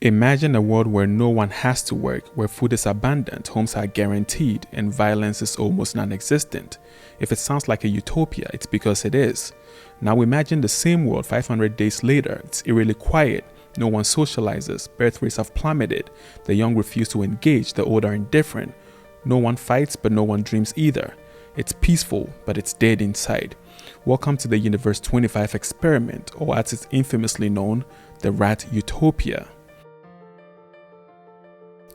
Imagine a world where no one has to work, where food is abundant, homes are guaranteed, and violence is almost non-existent. If it sounds like a utopia, it's because it is. Now imagine the same world 500 days later. It's eerily quiet. No one socializes, birth rates have plummeted, the young refuse to engage, the old are indifferent. No one fights, but no one dreams either. It's peaceful, but it's dead inside. Welcome to the Universe 25 experiment, or as it's infamously known, the Rat Utopia.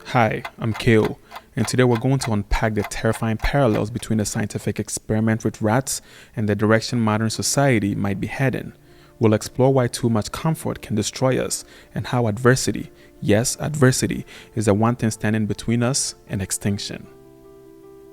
Hi, I'm Calhoun, and today we're going to unpack the terrifying parallels between the scientific experiment with rats and the direction modern society might be heading. We'll explore why too much comfort can destroy us and how adversity, yes, adversity, is the one thing standing between us and extinction.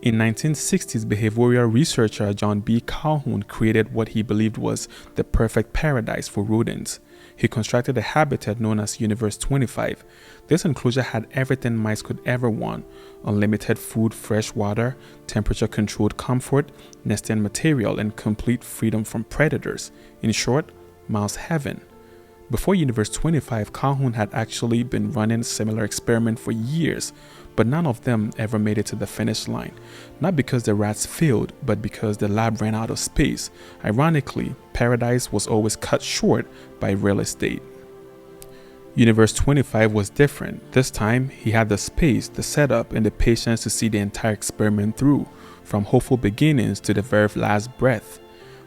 In 1960s, behavioral researcher John B. Calhoun created what he believed was the perfect paradise for rodents. He constructed a habitat known as Universe 25. This enclosure had everything mice could ever want: unlimited food, fresh water, temperature-controlled comfort, nesting material, and complete freedom from predators. In short, mouse heaven. Before Universe 25, Calhoun had actually been running a similar experiment for years, but none of them ever made it to the finish line. Not because the rats failed, but because the lab ran out of space. Ironically, paradise was always cut short by real estate. Universe 25 was different. This time, he had the space, the setup, and the patience to see the entire experiment through, from hopeful beginnings to the very last breath.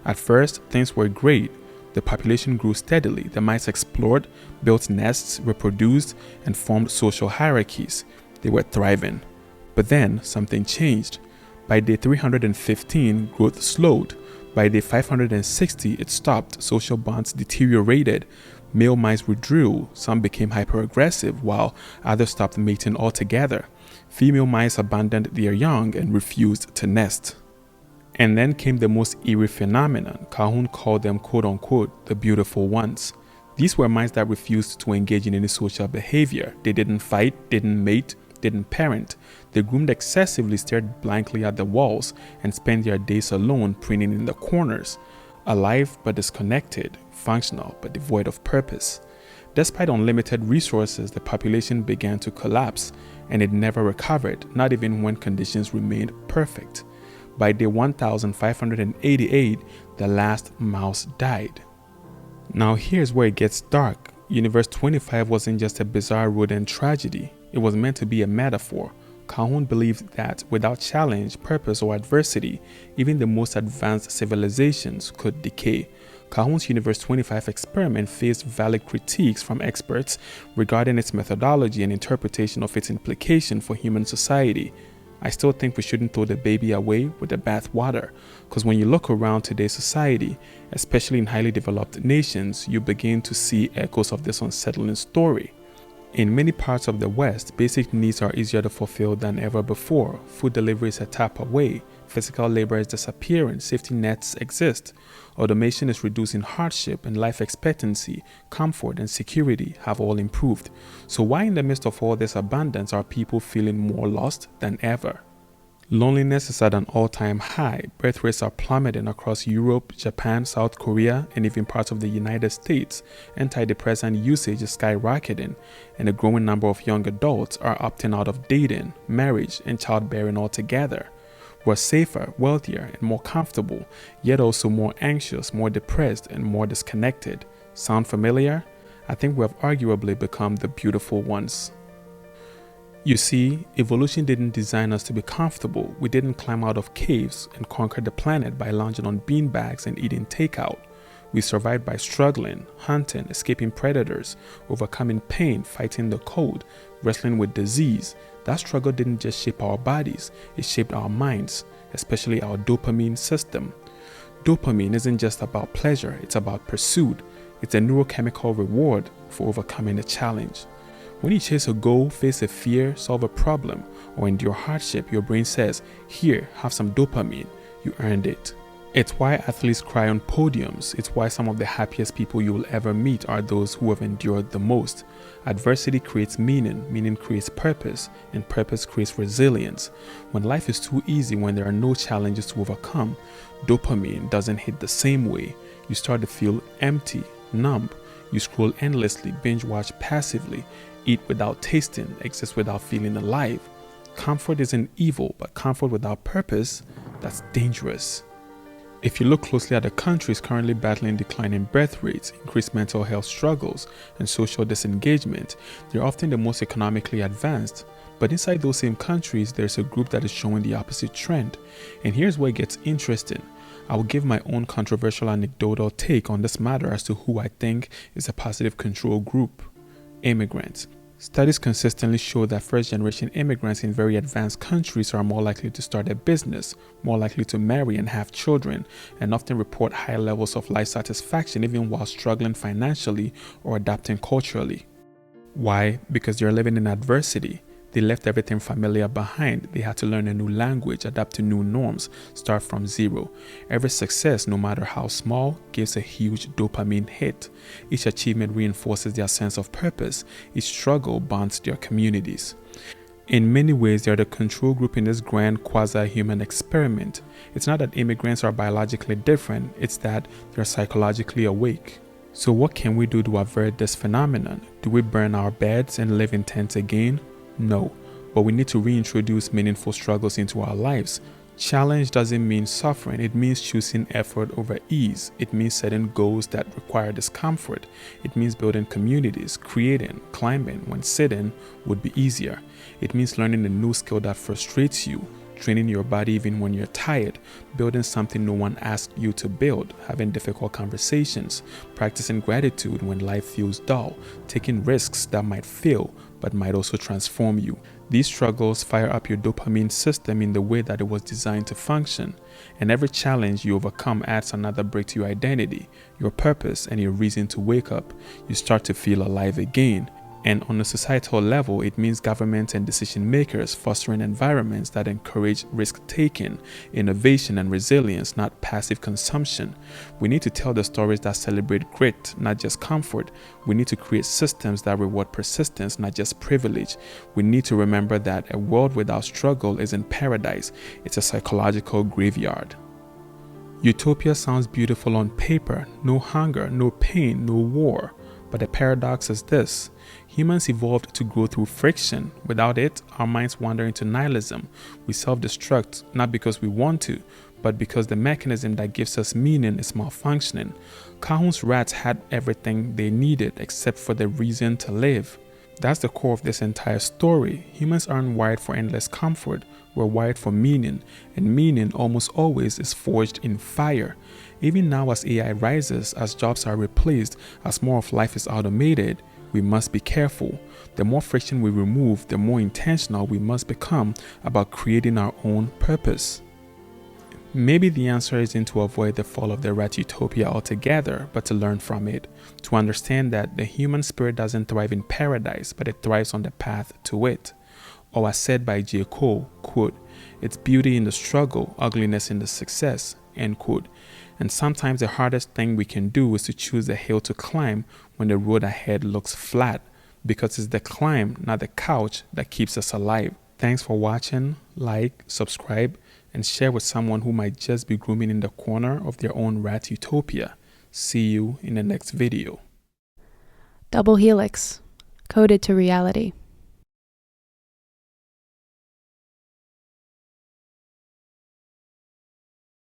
At first, things were great. The population grew steadily. The mice explored, built nests, reproduced, and formed social hierarchies. They were thriving. But then something changed. By day 315, growth slowed. By day 560, it stopped. Social bonds deteriorated. Male mice withdrew. Some became hyper-aggressive, while others stopped mating altogether. Female mice abandoned their young and refused to nest. And then came the most eerie phenomenon. Calhoun called them quote-unquote the beautiful ones. These were mice that refused to engage in any social behavior. They didn't fight, didn't mate, didn't parent. They groomed excessively, stared blankly at the walls, and spent their days alone preening in the corners. Alive but disconnected, functional but devoid of purpose. Despite unlimited resources, the population began to collapse, and it never recovered, not even when conditions remained perfect. By day 1588, the last mouse died. Now here's where it gets dark. Universe 25 wasn't just a bizarre rodent tragedy. It was meant to be a metaphor. Calhoun believed that without challenge, purpose, or adversity, even the most advanced civilizations could decay. Calhoun's Universe 25 experiment faced valid critiques from experts regarding its methodology and interpretation of its implication for human society. I still think we shouldn't throw the baby away with the bathwater, because when you look around today's society, especially in highly developed nations, you begin to see echoes of this unsettling story. In many parts of the West, basic needs are easier to fulfill than ever before. Food delivery is a tap away. Physical labor is disappearing. Safety nets exist. Automation is reducing hardship, and life expectancy, comfort, and security have all improved. So why in the midst of all this abundance are people feeling more lost than ever? Loneliness is at an all-time high. Birth rates are plummeting across Europe, Japan, South Korea, and even parts of the United States. Antidepressant usage is skyrocketing, and a growing number of young adults are opting out of dating, marriage, and childbearing altogether. We're safer, wealthier, and more comfortable, yet also more anxious, more depressed, and more disconnected. Sound familiar? I think we have arguably become the beautiful ones. You see, evolution didn't design us to be comfortable. We didn't climb out of caves and conquer the planet by lounging on beanbags and eating takeout. We survived by struggling, hunting, escaping predators, overcoming pain, fighting the cold, wrestling with disease. That struggle didn't just shape our bodies, it shaped our minds, especially our dopamine system. Dopamine isn't just about pleasure, it's about pursuit. It's a neurochemical reward for overcoming a challenge. When you chase a goal, face a fear, solve a problem, or endure hardship, your brain says, "Here, have some dopamine. You earned it." It's why athletes cry on podiums. It's why some of the happiest people you will ever meet are those who have endured the most. Adversity creates meaning, meaning creates purpose, and purpose creates resilience. When life is too easy, when there are no challenges to overcome, dopamine doesn't hit the same way. You start to feel empty, numb. You scroll endlessly, binge watch passively, Eat without tasting, exist without feeling alive. Comfort isn't evil, but comfort without purpose, that's dangerous. If you look closely at the countries currently battling declining birth rates, increased mental health struggles, and social disengagement, they're often the most economically advanced. But inside those same countries, there's a group that is showing the opposite trend. And here's where it gets interesting. I will give my own controversial anecdotal take on this matter as to who I think is a positive control group: immigrants. Studies consistently show that first-generation immigrants in very advanced countries are more likely to start a business, more likely to marry and have children, and often report high levels of life satisfaction even while struggling financially or adapting culturally. Why? Because they're living in adversity. They left everything familiar behind. They had to learn a new language, adapt to new norms, start from zero. Every success, no matter how small, gives a huge dopamine hit. Each achievement reinforces their sense of purpose. Each struggle bonds their communities. In many ways, they are the control group in this grand quasi-human experiment. It's not that immigrants are biologically different, it's that they're psychologically awake. So what can we do to avert this phenomenon? Do we burn our beds and live in tents again? No, but we need to reintroduce meaningful struggles into our lives. Challenge doesn't mean suffering, it means choosing effort over ease. It means setting goals that require discomfort. It means building communities, creating, climbing when sitting would be easier. It means learning a new skill that frustrates you, training your body even when you're tired, building something no one asked you to build, having difficult conversations, practicing gratitude when life feels dull, taking risks that might fail but might also transform you. These struggles fire up your dopamine system in the way that it was designed to function, and every challenge you overcome adds another break to your identity, your purpose, and your reason to wake up. You start to feel alive again. And on a societal level, it means governments and decision makers fostering environments that encourage risk-taking, innovation, and resilience, not passive consumption. We need to tell the stories that celebrate grit, not just comfort. We need to create systems that reward persistence, not just privilege. We need to remember that a world without struggle isn't paradise, it's a psychological graveyard. Utopia sounds beautiful on paper: no hunger, no pain, no war. But the paradox is this: humans evolved to grow through friction. Without it, our minds wander into nihilism. We self-destruct not because we want to, but because the mechanism that gives us meaning is malfunctioning. Calhoun's rats had everything they needed except for the reason to live. That's the core of this entire story. Humans aren't wired for endless comfort. We're wired for meaning, and meaning almost always is forged in fire. Even now, as AI rises, as jobs are replaced, as more of life is automated, we must be careful. The more friction we remove, the more intentional we must become about creating our own purpose. Maybe the answer isn't to avoid the fall of the Rat Utopia altogether, but to learn from it, to understand that the human spirit doesn't thrive in paradise, but it thrives on the path to it. Or as said by J. Cole, quote, "It's beauty in the struggle, ugliness in the success," end quote. And sometimes the hardest thing we can do is to choose the hill to climb when the road ahead looks flat, because it's the climb, not the couch, that keeps us alive. Thanks for watching. Like, subscribe, and share with someone who might just be grooming in the corner of their own Rat Utopia. See you in the next video. Double Helix, coded to reality.